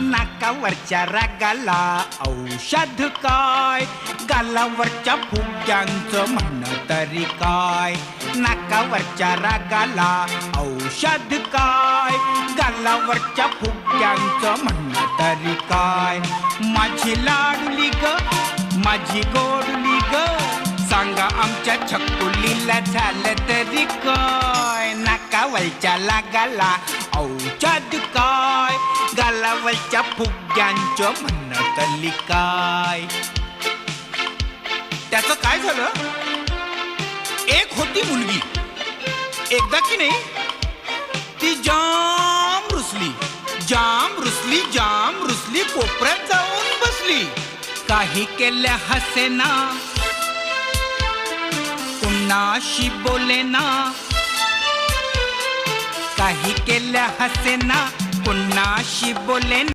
नाकावरच्या रागाला औषध काय, गालावरच्या फुग्यांचं म्हणणं तरी काय. नाकावरच्या रागाला औषध काय, गालावरच्या फुग्यांचं म्हणणं तरी काय. माझी लाडली ग, माझी गोडली ग, सांगा आमच्या छकुलीला झालं तरी काय. नाकावरच्या लागाला औषध काय, गालावरच्या फुग्यांचं म्हणणं तरी काय. त्याचं काय झालं, एक होती मुलगी, एकदा की नाही ती जाम रुसली, जाम रुसली, जाम रुसली, कोपऱ्यात जाऊन बसली. काही केल्या हसेना, कुणाशी बोलेना. काही केल्या हसेना, कुणाशी बोलेना.